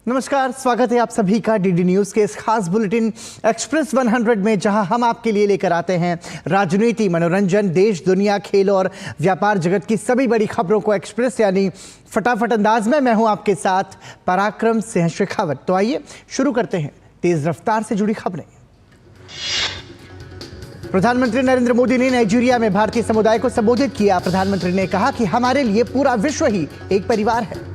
नमस्कार, स्वागत है आप सभी का डीडी न्यूज के इस खास बुलेटिन एक्सप्रेस 100 में, जहां हम आपके लिए लेकर आते हैं राजनीति, मनोरंजन, देश, दुनिया, खेल और व्यापार जगत की सभी बड़ी खबरों को एक्सप्रेस यानी फटाफट अंदाज में। मैं हूं आपके साथ पराक्रम सिंह शेखावत। तो आइए शुरू करते हैं तेज रफ्तार से जुड़ी खबरें। प्रधानमंत्री नरेंद्र मोदी ने नाइजीरिया में भारतीय समुदाय को संबोधित किया। प्रधानमंत्री ने कहा कि हमारे लिए पूरा विश्व ही एक परिवार है।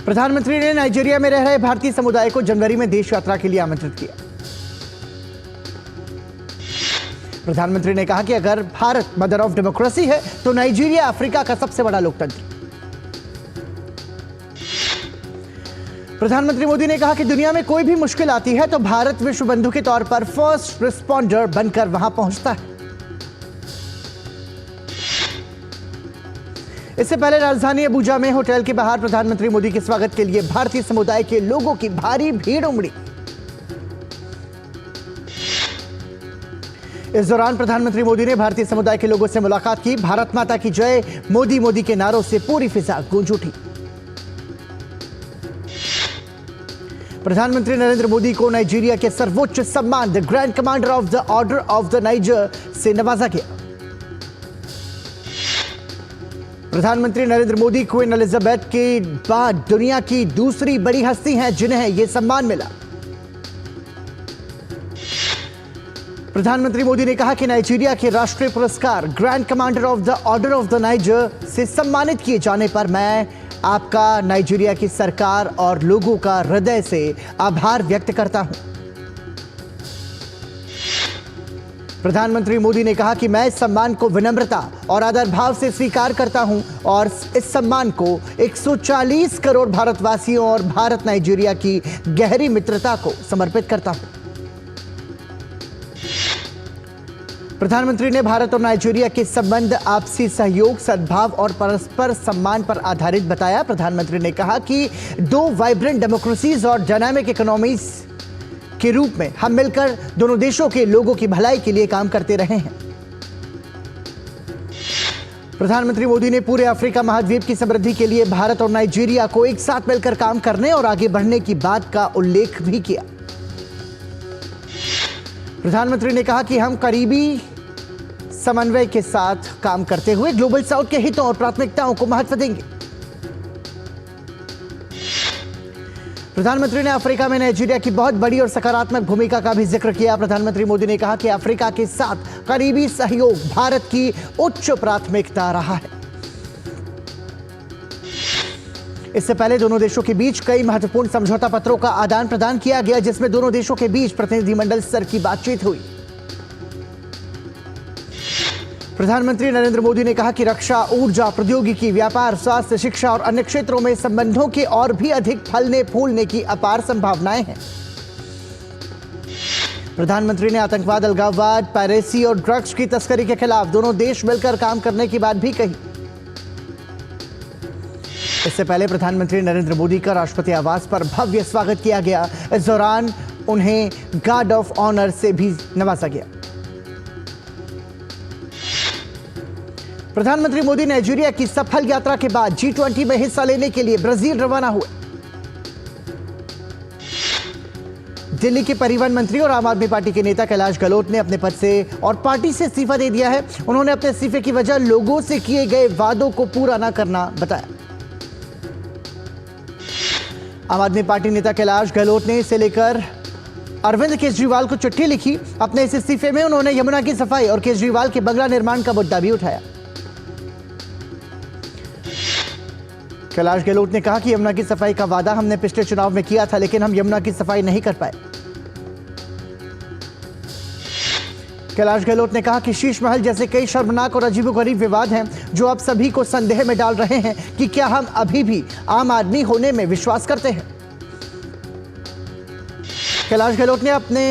प्रधानमंत्री ने नाइजीरिया में रह रहे भारतीय समुदाय को जनवरी में देश यात्रा के लिए आमंत्रित किया। प्रधानमंत्री ने कहा कि अगर भारत मदर ऑफ डेमोक्रेसी है तो नाइजीरिया अफ्रीका का सबसे बड़ा लोकतंत्र। प्रधानमंत्री मोदी ने कहा कि दुनिया में कोई भी मुश्किल आती है तो भारत विश्व बंधु के तौर पर फर्स्ट रिस्पॉन्डर बनकर वहां पहुंचता है। इससे पहले राजधानी अबुजा में होटल के बाहर प्रधानमंत्री मोदी के स्वागत के लिए भारतीय समुदाय के लोगों की भारी भीड़ उमड़ी। इस दौरान प्रधानमंत्री मोदी ने भारतीय समुदाय के लोगों से मुलाकात की। भारत माता की जय, मोदी मोदी के नारों से पूरी फिजा गूंज उठी। प्रधानमंत्री नरेंद्र मोदी को नाइजीरिया के सर्वोच्च सम्मान the grand commander of the order of the niger से नवाजा गया। प्रधानमंत्री नरेंद्र मोदी क्वीन एलिजाबेथ के बाद दुनिया की दूसरी बड़ी हस्ती हैं जिन्हें यह सम्मान मिला। प्रधानमंत्री मोदी ने कहा कि नाइजीरिया के राष्ट्रीय पुरस्कार grand commander of the order of the niger से सम्मानित किए जाने पर मैं आपका, नाइजीरिया की सरकार और लोगों का हृदय से आभार व्यक्त करता हूं। प्रधानमंत्री मोदी ने कहा कि मैं इस सम्मान को विनम्रता और आदर भाव से स्वीकार करता हूं और इस सम्मान को 140 करोड़ भारतवासियों और भारत नाइजीरिया की गहरी मित्रता को समर्पित करता हूं। प्रधानमंत्री ने भारत और नाइजीरिया के संबंध आपसी सहयोग, सद्भाव और परस्पर सम्मान पर आधारित बताया। प्रधानमंत्री ने कहा कि दो वाइब्रेंट डेमोक्रेसीज और डायनामिक इकोनॉमीज के रूप में हम मिलकर दोनों देशों के लोगों की भलाई के लिए काम करते रहे हैं। प्रधानमंत्री मोदी ने पूरे अफ्रीका महाद्वीप की समृद्धि के लिए भारत और नाइजीरिया को एक साथ मिलकर काम करने और आगे बढ़ने की बात का उल्लेख भी किया। प्रधानमंत्री ने कहा कि हम करीबी समन्वय के साथ काम करते हुए ग्लोबल साउथ के हितों और प्राथमिकताओं को महत्व देंगे। प्रधानमंत्री ने अफ्रीका में नाइजीरिया की बहुत बड़ी और सकारात्मक भूमिका का भी जिक्र किया। प्रधानमंत्री मोदी ने कहा कि अफ्रीका के साथ करीबी सहयोग भारत की उच्च प्राथमिकता रहा है। इससे पहले दोनों देशों के बीच कई महत्वपूर्ण समझौता पत्रों का आदान प्रदान किया गया, जिसमें दोनों देशों के बीच प्रतिनिधिमंडल स्तर की बातचीत हुई। प्रधानमंत्री नरेंद्र मोदी ने कहा कि रक्षा, ऊर्जा, प्रौद्योगिकी, व्यापार, स्वास्थ्य, शिक्षा और अन्य क्षेत्रों में संबंधों के और भी अधिक फलने फूलने की अपार संभावनाएं हैं। प्रधानमंत्री ने आतंकवाद, अलगाववाद, पायरेसी और ड्रग्स की तस्करी के खिलाफ दोनों देश मिलकर काम करने की बात भी कही। इससे पहले प्रधानमंत्री नरेंद्र मोदी का राष्ट्रपति आवास पर भव्य स्वागत किया गया। इस दौरान उन्हें गार्ड ऑफ ऑनर से भी नवाजा गया। प्रधानमंत्री मोदी नाइजीरिया की सफल यात्रा के बाद G20 में हिस्सा लेने के लिए ब्राजील रवाना हुए। दिल्ली के परिवहन मंत्री और आम आदमी पार्टी के नेता कैलाश गहलोत ने अपने पद से और पार्टी से इस्तीफा दे दिया है। उन्होंने अपने इस्तीफे की वजह लोगों से किए गए वादों को पूरा न करना बताया। आम आदमी पार्टी नेता कैलाश गहलोत ने इसे लेकर अरविंद केजरीवाल को चिट्ठी लिखी। अपने इस इस्तीफे में उन्होंने यमुना की सफाई और केजरीवाल के बंगला निर्माण का मुद्दा भी उठाया। कैलाश गहलोत ने कहा कि यमुना की सफाई का वादा हमने पिछले चुनाव में किया था, लेकिन हम यमुना की सफाई नहीं कर पाए। कैलाश गहलोत ने कहा कि शीश महल जैसे कई शर्मनाक और अजीबोगरीब विवाद हैं जो अब सभी को संदेह में डाल रहे हैं कि क्या हम अभी भी आम आदमी होने में विश्वास करते हैं। कैलाश गहलोत ने अपने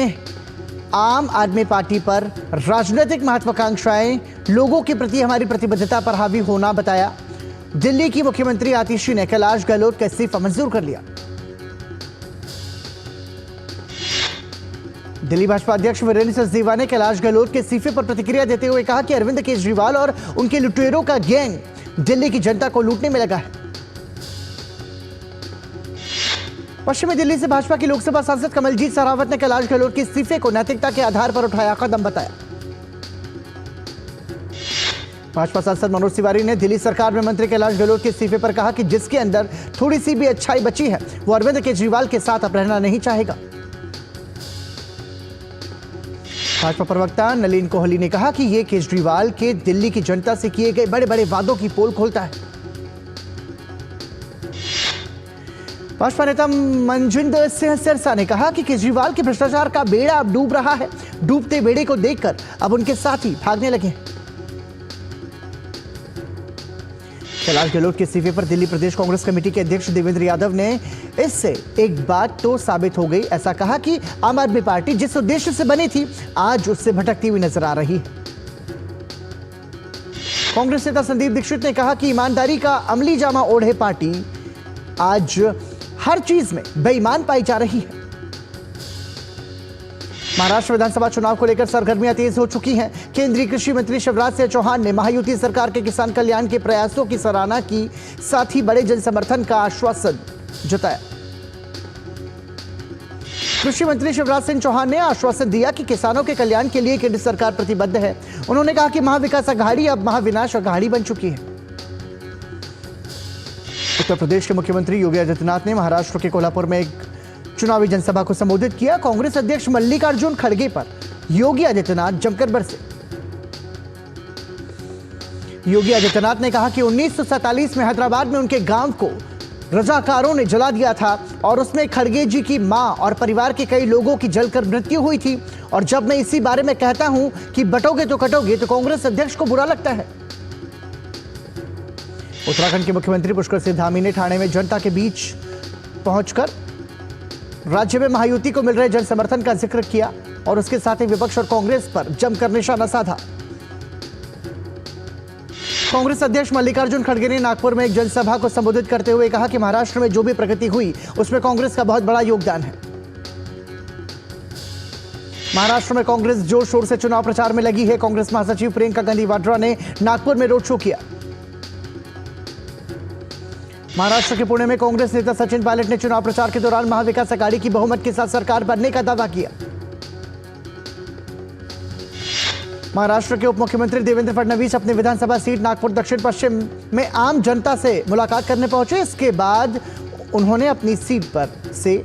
आम आदमी पार्टी पर राजनीतिक महत्वाकांक्षाएं, लोगों के प्रति हमारी प्रतिबद्धता पर हावी होना बताया। दिल्ली की मुख्यमंत्री आतिशी ने कैलाश गहलोत का इस्तीफा मंजूर कर लिया। दिल्ली भाजपा अध्यक्ष वीरेंद्र सचदेवा ने कैलाश गहलोत के इस्तीफे पर प्रतिक्रिया देते हुए कहा कि अरविंद केजरीवाल और उनके लुटेरों का गैंग दिल्ली की जनता को लूटने में लगा है। पश्चिमी दिल्ली से भाजपा की लोकसभा सांसद कमलजीत शेरावत ने कैलाश गहलोत के इस्तीफे को नैतिकता के आधार पर उठाया कदम बताया। भाजपा सांसद मनोज तिवारी ने दिल्ली सरकार में मंत्री कैलाश गहलोत के इस्तीफे पर कहा कि जिसके अंदर थोड़ी सी भी अच्छाई बची है वो अरविंद केजरीवाल के साथ अब रहना नहीं चाहेगा। भाजपा प्रवक्ता नलिन कोहली ने कहा कि यह केजरीवाल के दिल्ली की जनता से किए गए बड़े बड़े वादों की पोल खोलता है। भाजपा नेता मनजिंदर सिंह सिरसा ने कहा कि केजरीवाल के भ्रष्टाचार का बेड़ा अब डूब रहा है। डूबते बेड़े को देखकर अब उनके साथी भागने लगे हैं। कैलाश गहलोत के इस्तीफे पर दिल्ली प्रदेश कांग्रेस कमेटी के अध्यक्ष देवेंद्र यादव ने इससे एक बात तो साबित हो गई, ऐसा कहा कि आम आदमी पार्टी जिस उद्देश्य से बनी थी आज उससे भटकती हुई नजर आ रही है। कांग्रेस नेता संदीप दीक्षित ने कहा कि ईमानदारी का अमली जामा ओढ़े पार्टी आज हर चीज में बेईमान पाई जा रही है। महाराष्ट्र विधानसभा चुनाव को लेकर सरगर्मियां तेज हो चुकी हैं। केंद्रीय कृषि मंत्री शिवराज सिंह चौहान ने महायुति सरकार के किसान कल्याण के प्रयासों की सराहना की, साथ ही बड़े जन समर्थन का आश्वासन जताया। कृषि मंत्री शिवराज सिंह चौहान ने आश्वासन दिया कि किसानों के कल्याण के लिए केंद्र सरकार प्रतिबद्ध है। उन्होंने कहा कि महाविकास अघाड़ी अब महाविनाश अघाड़ी बन चुकी है। उत्तर प्रदेश के मुख्यमंत्री योगी आदित्यनाथ ने महाराष्ट्र के कोल्हापुर में एक चुनावी जनसभा को संबोधित किया। कांग्रेस अध्यक्ष मल्लिकार्जुन खड़गे पर योगी आदित्यनाथ जमकर बरसे। योगी आदित्यनाथ ने कहा कि 1947 में हैदराबाद में उनके गांव को रजाकारों ने जला दिया था और उसमें खड़गे जी की मां और परिवार के कई लोगों की जलकर मृत्यु हुई थी। और जब मैं इसी बारे में कहता हूं कि बटोगे तो कटोगे, तो कांग्रेस अध्यक्ष को बुरा लगता है। उत्तराखंड के मुख्यमंत्री पुष्कर सिंह धामी ने ठाणे में जनता के बीच पहुंचकर राज्य में महायुति को मिल रहे जन समर्थन का जिक्र किया और उसके साथ ही विपक्ष और कांग्रेस पर जमकर निशाना साधा। कांग्रेस अध्यक्ष मल्लिकार्जुन खड़गे ने नागपुर में एक जनसभा को संबोधित करते हुए कहा कि महाराष्ट्र में जो भी प्रगति हुई उसमें कांग्रेस का बहुत बड़ा योगदान है। महाराष्ट्र में कांग्रेस जोर शोर से चुनाव प्रचार में लगी है। कांग्रेस महासचिव प्रियंका गांधी वाड्रा ने नागपुर में रोड शो किया। महाराष्ट्र के पुणे में कांग्रेस नेता सचिन पायलट ने चुनाव प्रचार के दौरान महाविकास अघाड़ी की बहुमत के साथ सरकार बनने का दावा किया। महाराष्ट्र के उप मुख्यमंत्री देवेंद्र फडणवीस अपनी विधानसभा सीट नागपुर दक्षिण पश्चिम में आम जनता से मुलाकात करने पहुंचे। इसके बाद उन्होंने अपनी सीट पर से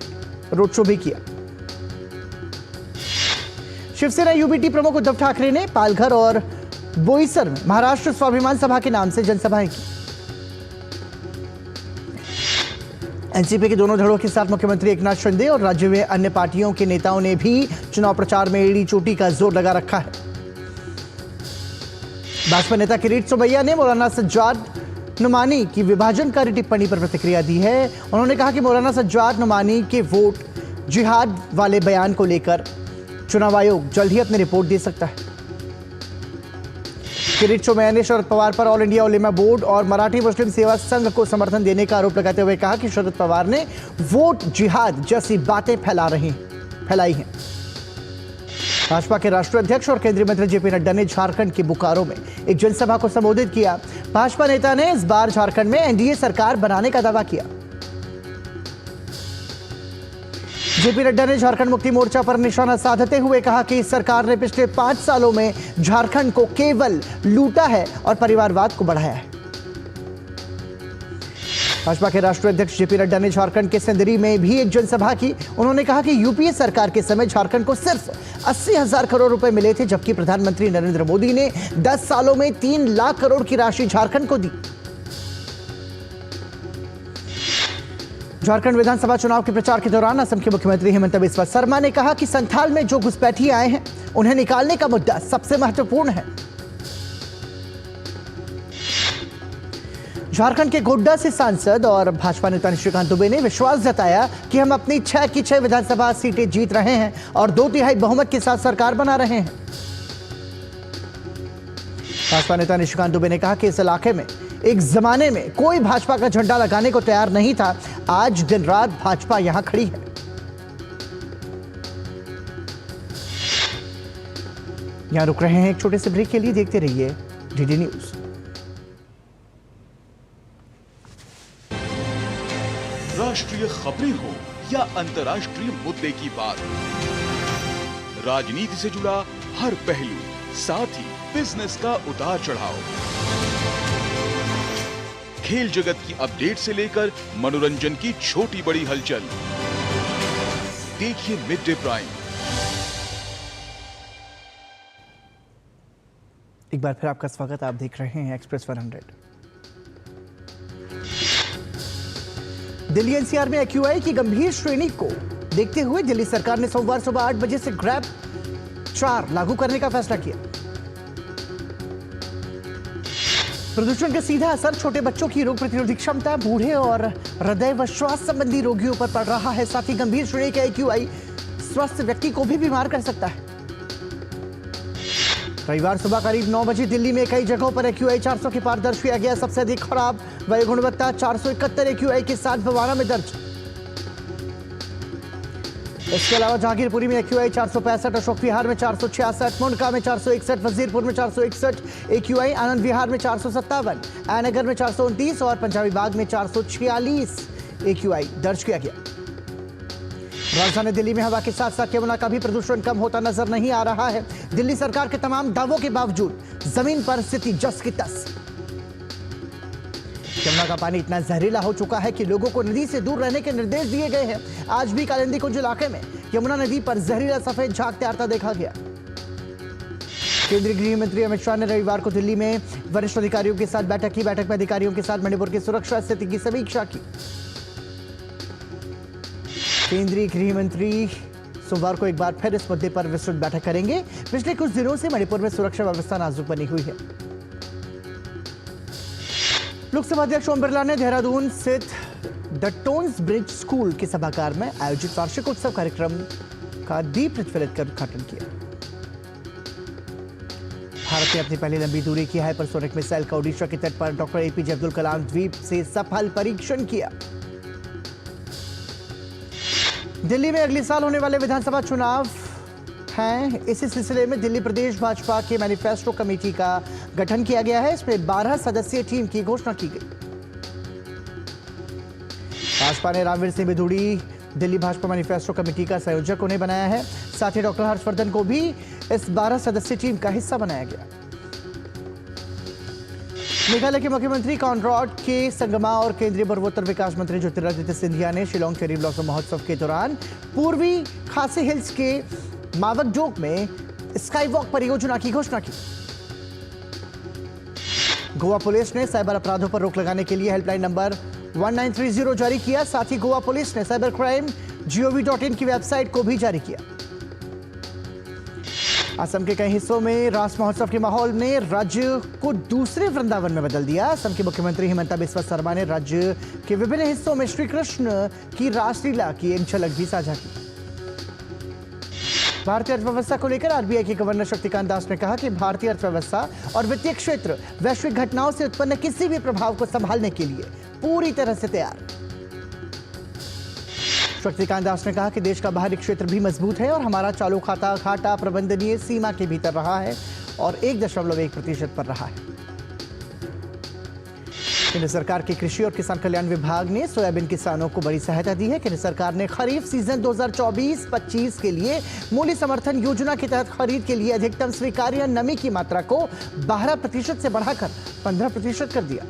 रोड शो भी किया। शिवसेना यूबीटी प्रमुख उद्धव ठाकरे ने पालघर और बोईसर में महाराष्ट्र स्वाभिमान सभा के नाम से जनसभाएं की। एनसीपी के दोनों धड़ों के साथ मुख्यमंत्री एकनाथ शिंदे और राज्य में अन्य पार्टियों के नेताओं ने भी चुनाव प्रचार में एड़ी चोटी का जोर लगा रखा है। भाजपा नेता किरीट सोमैया ने मौलाना सज्जाद नुमानी की विभाजनकारी टिप्पणी पर प्रतिक्रिया दी है। उन्होंने कहा कि मौलाना सज्जाद नुमानी के वोट जिहाद वाले बयान को लेकर चुनाव आयोग जल्द ही अपनी रिपोर्ट दे सकता है। किरीट सोमैया ने शरद पवार पर ऑल इंडिया उलेमा बोर्ड और मराठी मुस्लिम सेवा संघ को समर्थन देने का आरोप लगाते हुए कहा कि शरद पवार ने वोट जिहाद जैसी बातें फैलाई हैं। भाजपा के राष्ट्रीय अध्यक्ष और केंद्रीय मंत्री जेपी नड्डा ने झारखंड के बोकारो में एक जनसभा को संबोधित किया। भाजपा नेता ने इस बार झारखंड में एनडीए सरकार बनाने का दावा किया। जेपी नड्डा ने झारखंड मुक्ति मोर्चा पर निशाना साधते हुए कहा कि इस सरकार ने पिछले 5 सालों में झारखंड को केवल लूटा है और परिवारवाद को बढ़ाया है। भाजपा के राष्ट्रीय अध्यक्ष जेपी नड्डा ने झारखंड के सिंदरी में भी एक जनसभा की। उन्होंने कहा कि यूपीए सरकार के समय झारखंड को सिर्फ 80,000 करोड़ रुपए मिले थे, जबकि प्रधानमंत्री नरेंद्र मोदी ने 10 सालों में 3 लाख करोड़ की राशि झारखंड को दी। झारखंड विधानसभा चुनाव के प्रचार के दौरान असम के मुख्यमंत्री हेमंत बिस्वा शर्मा ने कहा कि संथाल में जो घुसपैठी आए हैं उन्हें निकालने का मुद्दा सबसे महत्वपूर्ण है। झारखंड के गोड्डा से सांसद और भाजपा नेता निशिकांत दुबे ने विश्वास जताया कि हम अपनी 6 की 6 विधानसभा सीटें जीत रहे हैं और 2/3 बहुमत के साथ सरकार बना रहे हैं। भाजपा नेता निशिकांत दुबे ने कहा कि इस इलाके में एक जमाने में कोई भाजपा का झंडा लगाने को तैयार नहीं था, आज दिन रात भाजपा यहां खड़ी है। यहां रुक रहे हैं एक छोटे से ब्रेक के लिए, देखते रहिए डीडी न्यूज। राष्ट्रीय खबरें हो, या अंतर्राष्ट्रीय मुद्दे की बात, राजनीति से जुड़ा हर पहलू, साथ ही बिजनेस का उतार चढ़ाव, खेल जगत की अपडेट से लेकर मनोरंजन की छोटी बड़ी हलचल। देखिए मिड डे प्राइम। एक बार फिर आपका स्वागत। आप देख रहे हैं एक्सप्रेस 100। दिल्ली एनसीआर में एक्यूआई की गंभीर श्रेणी को देखते हुए दिल्ली सरकार ने सोमवार सुबह 8 बजे से ग्रैब 4 लागू करने का फैसला किया। प्रदूषण का सीधा असर छोटे बच्चों की रोग प्रतिरोधी क्षमता, बूढ़े और हृदय व श्वास संबंधी रोगियों पर पड़ रहा है। साथ ही गंभीर श्रेणी का एक्यूआई स्वस्थ व्यक्ति को भी बीमार कर सकता है। रविवार सुबह करीब 9 बजे दिल्ली में कई जगहों पर एक्यूआई 400 के पार दर्ज किया गया। सबसे अधिक खराब वायु गुणवत्ता 471 एक्यूआई के साथ बवाना में दर्ज। इसके अलावा जहांगीरपुरी में एक्यूआई 465, अशोक विहार में 466, मुंडका में 461, वजीरपुर में 461 एक्यूआई, आनंद विहार में 457, ऐनगर में 429 और पंजाबी बाग में 446 एक्यूआई दर्ज किया गया। राजधानी दिल्ली में हवा के साथ साथ यमुना का भी प्रदूषण कम होता नजर नहीं आ रहा है। दिल्ली सरकार के तमाम दावों के बावजूद जमीन पर स्थिति जस की तस। यमुना का पानी इतना जहरीला हो चुका है कि लोगों को नदी से दूर रहने के निर्देश दिए गए हैं। आज भी कालिंदी कुंज इलाके में यमुना नदी पर जहरीला सफेद झाग तैरता देखा गया। केंद्रीय गृह मंत्री अमित शाह ने रविवार को दिल्ली में वरिष्ठ अधिकारियों के साथ बैठक की। बैठक में अधिकारियों के साथ मणिपुर की सुरक्षा स्थिति की समीक्षा की। केंद्रीय गृह मंत्री सोमवार को एक बार फिर इस मुद्दे पर विस्तृत बैठक करेंगे। पिछले कुछ दिनों से मणिपुर में सुरक्षा व्यवस्था नाजुक बनी हुई है। लोकसभा अध्यक्ष ओम बिरला ने देहरादून स्थित द टोन्स ब्रिज स्कूल के सभागार में आयोजित वार्षिक उत्सव कार्यक्रम का दीप प्रज्वलित कर उद्घाटन किया। भारत ने अपनी पहली लंबी दूरी की हाइपरसोनिक मिसाइल का ओडिशा के तट पर डॉक्टर एपीजे अब्दुल कलाम द्वीप से सफल परीक्षण किया। दिल्ली में अगले साल होने वाले विधानसभा चुनाव हैं। इसी सिलसिले में दिल्ली प्रदेश भाजपा के मैनिफेस्टो कमेटी का गठन किया गया है। इसमें 12 सदस्यीय टीम की घोषणा की गई। भाजपा ने रामवीर सिंह बिधूड़ी दिल्ली भाजपा मैनिफेस्टो कमेटी का संयोजक उन्हें बनाया है। साथ ही डॉक्टर हर्षवर्धन को भी इस 12 सदस्यीय टीम का हिस्सा बनाया गया। मेघालय के मुख्यमंत्री कॉनरॉड के संगमा और केंद्रीय पूर्वोत्तर विकास मंत्री ज्योतिरादित्य सिंधिया ने शिलोंग चेरी ब्लॉसम महोत्सव के दौरान पूर्वी खासी हिल्स के मावकजोक में स्काई वॉक परियोजना की घोषणा की। गोवा पुलिस ने साइबर अपराधों पर रोक लगाने के लिए हेल्पलाइन नंबर 1930 जारी किया। साथ ही गोवा पुलिस ने साइबर क्राइम gov.in की वेबसाइट को भी जारी किया। असम के कई हिस्सों में रास महोत्सव के माहौल ने राज्य को दूसरे वृंदावन में बदल दिया। असम के मुख्यमंत्री हिमंता बिस्वा शर्मा ने राज्य के विभिन्न हिस्सों में श्री कृष्ण की रासलीला की एक झलक भी साझा की। भारतीय अर्थव्यवस्था को लेकर आरबीआई के गवर्नर शक्तिकांत दास ने कहा कि भारतीय अर्थव्यवस्था और वित्तीय क्षेत्र वैश्विक घटनाओं से उत्पन्न किसी भी प्रभाव को संभालने के लिए पूरी तरह से तैयार। शक्तिकांत दास ने कहा कि देश का बाहरी क्षेत्र भी मजबूत है और हमारा चालू खाता घाटा प्रबंधनीय सीमा के भीतर रहा है और 1.1% पर रहा है। केंद्र सरकार के कृषि और किसान कल्याण विभाग ने सोयाबीन किसानों को बड़ी सहायता दी है। केंद्र सरकार ने खरीफ सीजन 2024-25 के लिए मूल्य समर्थन योजना के तहत खरीद के लिए अधिकतम स्वीकार्य नमी की मात्रा को 12% से बढ़ाकर 15% कर दिया।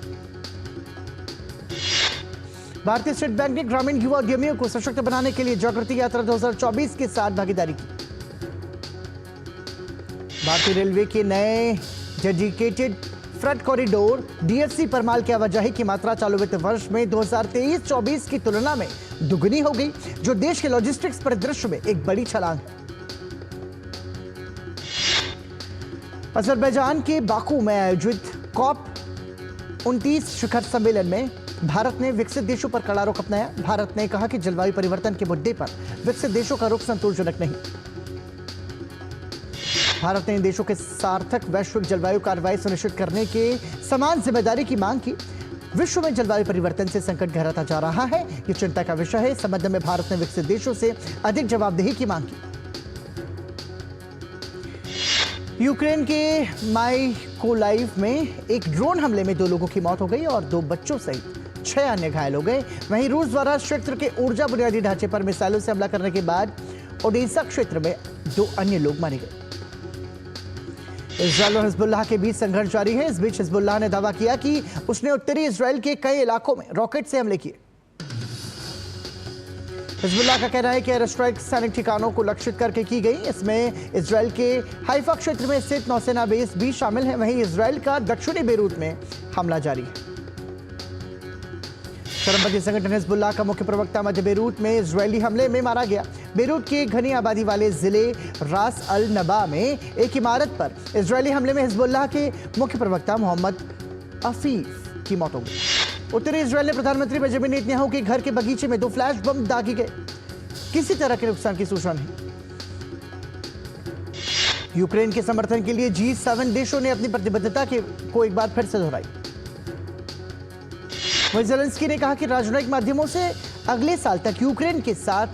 भारतीय स्टेट बैंक ने ग्रामीण युवा उद्यमियों को सशक्त बनाने के लिए जागृति यात्रा 2024 के साथ भागीदारी की। भारतीय रेलवे के नए डेडिकेटेड फ्रेट कॉरिडोर डीएफसी पर माल की आवाजाही की मात्रा चालू वित्त वर्ष में 2023-24 की तुलना में दुगनी हो गई, जो देश के लॉजिस्टिक्स परिदृश्य में एक बड़ी छलांग है। अजरबैजान के बाकू में आयोजित COP29 शिखर सम्मेलन में भारत ने विकसित देशों पर कड़ा रुख अपनाया। भारत ने कहा कि जलवायु परिवर्तन के मुद्दे पर विकसित देशों का रुख संतोषजनक नहीं। भारत ने इन देशों के सार्थक वैश्विक जलवायु कार्रवाई सुनिश्चित करने के समान जिम्मेदारी की मांग की। विश्व में जलवायु परिवर्तन से संकट गहराता जा रहा है, ये चिंता का विषय है। इस संबंध में भारत ने विकसित देशों से अधिक जवाबदेही की मांग की। यूक्रेन के माइकोलाइव में एक ड्रोन हमले में 2 लोगों की मौत हो गई और 2 बच्चों सहित 6 अन्य घायल हो गए। वहीं रूस द्वारा क्षेत्र के ऊर्जा बुनियादी ढांचे पर मिसाइलों से हमला करने के बाद ओडेसा क्षेत्र में 2 अन्य लोग मारे गए। इजरायल और हिजबुल्लाह के बीच संघर्ष जारी है। इस बीच हिजबुल्लाह ने दावा किया कि उसने उत्तरी इजरायल के कई इलाकों में रॉकेट से हमले किए। हिजबुल्लाह का कहना है कि एयर स्ट्राइक सैनिक ठिकानों को लक्षित करके की गई। इसमें इजरायल के हाइफा क्षेत्र में स्थित नौसेना बेस भी शामिल है। वहीं इजरायल का दक्षिणी बेरूत में हमला जारी है। चरमपंथी संगठन हिजबुल्लाह का मुख्य प्रवक्ता मध्य बेरूत में इजरायली हमले में मारा गया। बेरूत के घनी आबादी वाले जिले रास अल नबा में एक इमारत पर इजरायली हमले में हिजबुल्लाह के मुख्य प्रवक्ता मोहम्मद अफीफ की मौत हो गई। उत्तरी इजरायल ने प्रधानमंत्री बेंजामिन नेतन्याहू के घर के बगीचे में 2 फ्लैश बम दागे गए। किसी तरह के नुकसान की सूचना नहीं। यूक्रेन के समर्थन के लिए G7 देशों ने अपनी प्रतिबद्धता को एक बार फिर से दोहराई। वहीं ज़ेलेंस्की ने कहा कि राजनयिक माध्यमों से अगले साल तक यूक्रेन के साथ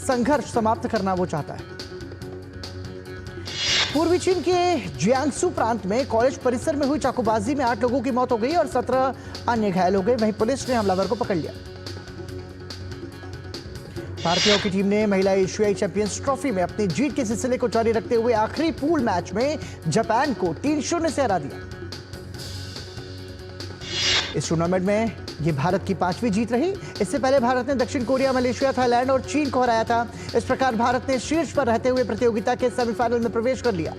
संघर्ष समाप्त करना वो चाहता है। पूर्वी चीन के जियांगसू प्रांत में कॉलेज परिसर में हुई चाकूबाजी में 8 लोगों की मौत हो गई और 17 अन्य घायल हो गए। वहीं पुलिस ने हमलावर को पकड़ लिया। भारतीय हॉकी टीम ने महिला एशियाई चैंपियंस ट्रॉफी में अपनी जीत के सिलसिले को जारी रखते हुए आखिरी पूल मैच में जापान को 3-0 से हरा दिया। इस टूर्नामेंट में यह भारत की 5वीं जीत रही। इससे पहले भारत ने दक्षिण कोरिया, मलेशिया, थाईलैंड और चीन को हराया था। इस प्रकार भारत ने शीर्ष पर रहते हुए प्रतियोगिता के सेमीफाइनल में प्रवेश कर लिया।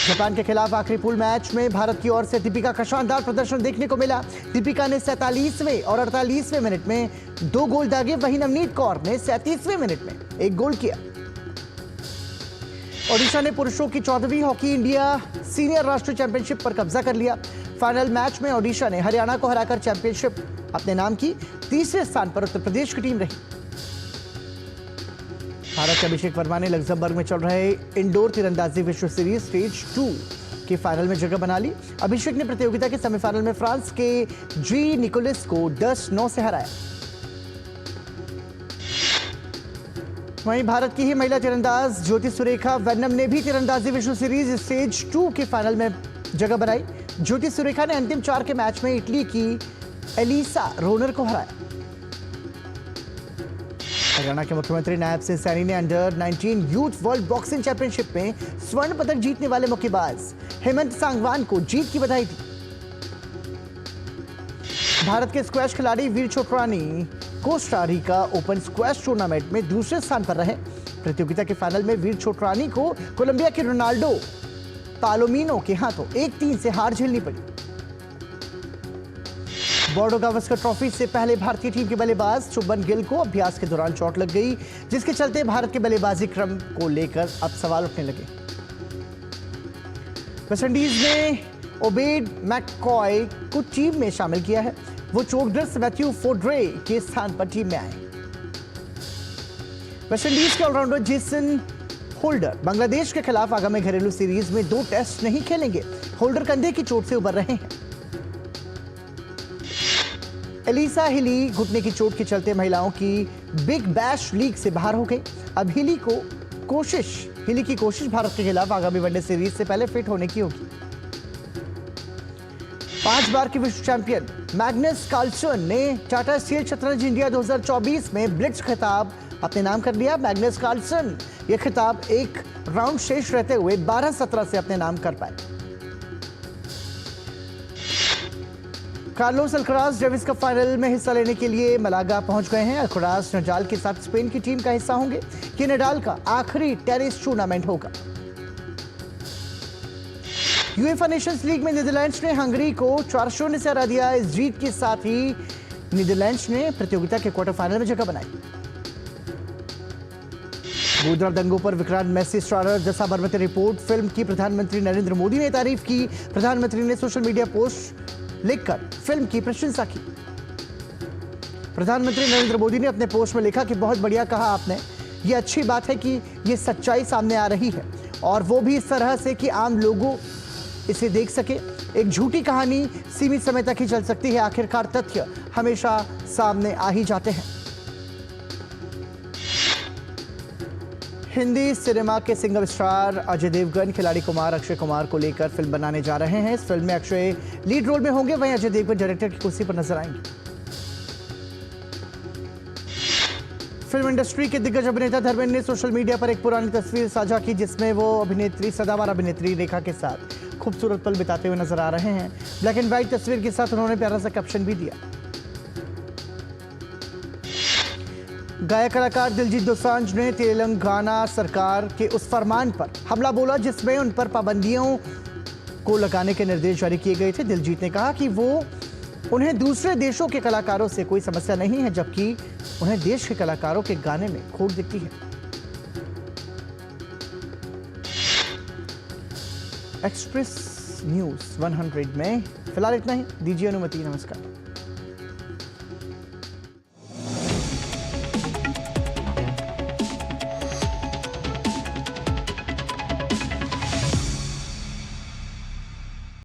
जापान के खिलाफ आखिरी पूल मैच में भारत की ओर से दीपिका का शानदार प्रदर्शन देखने को मिला। दीपिका ने 47वें और 48वें मिनट में 2 गोल दागे। वहीं नवनीत कौर ने 37वें मिनट में 1 गोल किया। ओडिशा ने पुरुषों की 14वीं हॉकी इंडिया सीनियर राष्ट्रीय चैंपियनशिप पर कब्जा कर लिया। फाइनल मैच में ओडिशा ने हरियाणा को हराकर चैंपियनशिप अपने नाम की। 3रे स्थान पर उत्तर प्रदेश की टीम रही। भारत के अभिषेक वर्मा ने लग्जमबर्ग में चल रहे इंडोर तीरंदाजी विश्व सीरीज स्टेज 2 के फाइनल में जगह बना ली। अभिषेक ने प्रतियोगिता के सेमीफाइनल में फ्रांस के जी निकोलस को 10-9 से हराया। वहीं भारत की ही महिला तीरंदाज ज्योति सुरेखा वेन्नम ने भी तीरंदाजी विश्व सीरीज स्टेज 2 के फाइनल में जगह बनाई। ज्योति सुरेखा ने अंतिम 4 के मैच में इटली की एलिसा रोनर को हराया। हरियाणा के मुख्यमंत्री नायब सिंह सैनी ने under 19 youth world boxing championship में स्वर्ण पदक जीतने वाले मुक्केबाज हेमंत सांगवान को जीत की बधाई दी। भारत के स्क्वैश खिलाड़ी Veer Chotrani Costa Rica Open squash tournament में 2रे स्थान पर रहे। प्रतियोगिता के फाइनल में वीर छोटरानी को कोलंबिया के रोनाल्डो पालोमिनो के हाथों 1-3 से हार झेलनी पड़ी। बॉर्डो गावस्कर ट्रॉफी से पहले भारतीय टीम के बल्लेबाज शुभमन गिल को अभ्यास के दौरान चोट लग गई, जिसके चलते भारत के बल्लेबाजी क्रम को लेकर अब सवाल उठने लगे। वेस्टइंडीज ने ओबेड मैककॉय को टीम में शामिल किया है। वो चोटग्रस्त मैथ्यू फोड्रे के स्थान पर टीम में आए। वेस्टइंडीज के ऑलराउंडर जेसन होल्डर बांग्लादेश के खिलाफ आगामी घरेलू सीरीज में 2 टेस्ट नहीं खेलेंगे। होल्डर कंधे की चोट से उबर रहे हैं। एलिसा हिली घुटने की चोट के चलते महिलाओं की बिग बैश लीग से बाहर हो गई। अब हिली की कोशिश भारत के खिलाफ आगामी वनडे सीरीज से पहले फिट होने की होगी। 5 बार के विश्व चैंपियन मैग्नस कार्लसन ने टाटा स्टील शतरंज इंडिया 2024 में ब्लिट्ज खिताब अपने नाम कर लिया। मैग्नस कार्लसन यह खिताब 1 राउंड शेष रहते हुए 12-17 से अपने नाम कर पाए। Carlos Alcaraz Davis cup final में हिस्सा लेने के लिए मलागा पहुंच गए हैं। अल्कराज नडाल के साथ स्पेन की टीम का हिस्सा होंगे। कि नडाल का आखिरी टेनिस टूर्नामेंट होगा। यूएफए नेशंस लीग में नीदरलैंड्स ने हंगरी को 4-0 से हरा दिया। इस जीत के साथ ही नीदरलैंड्स ने प्रतियोगिता के क्वार्टर फाइनल में जगह बनाई। गोधरा दंगों पर विक्रांत मैसी स्टारर दशा बर्मते रिपोर्ट फिल्म की प्रधानमंत्री नरेंद्र मोदी ने तारीफ की। प्रधानमंत्री ने सोशल मीडिया पोस्ट लिखकर फिल्म की प्रशंसा की। प्रधानमंत्री नरेंद्र मोदी ने अपने पोस्ट में लिखा कि बहुत बढ़िया कहा आपने। यह अच्छी बात है कि यह सच्चाई सामने आ रही है और वो भी इस तरह से कि आम लोगों इसे देख सके। एक झूठी कहानी सीमित समय तक ही चल सकती है, आखिरकार तथ्य हमेशा सामने आ ही जाते हैं। हिंदी सिनेमा के सिंगल स्टार अजय देवगन खिलाड़ी कुमार अक्षय कुमार को लेकर फिल्म बनाने जा रहे हैं। इस फिल्म में अक्षय लीड रोल में होंगे, वहीं अजय देवगन डायरेक्टर की कुर्सी पर नजर आएंगे। फिल्म इंडस्ट्री के दिग्गज अभिनेता धर्मेंद्र ने सोशल मीडिया पर एक पुरानी तस्वीर साझा की, जिसमें वो अभिनेत्री सदाबहार अभिनेत्री रेखा के साथ खूबसूरत पल बिताते हुए नजर आ रहे हैं। ब्लैक एंड व्हाइट तस्वीर के साथ उन्होंने प्यारा सा कैप्शन भी दिया। गायक कलाकार दिलजीत दोसांझ ने तेलंगाना सरकार के उस फरमान पर हमला बोला जिसमें उन पर पाबंदियों को लगाने के निर्देश जारी किए गए थे। दिलजीत ने कहा कि उन्हें दूसरे देशों के कलाकारों से कोई समस्या नहीं है, जबकि उन्हें देश के कलाकारों के गाने में खोट दिखती है। एक्सप्रेस न्यूज 100 में फिलहाल इतना ही। दीजिए अनुमति। नमस्कार।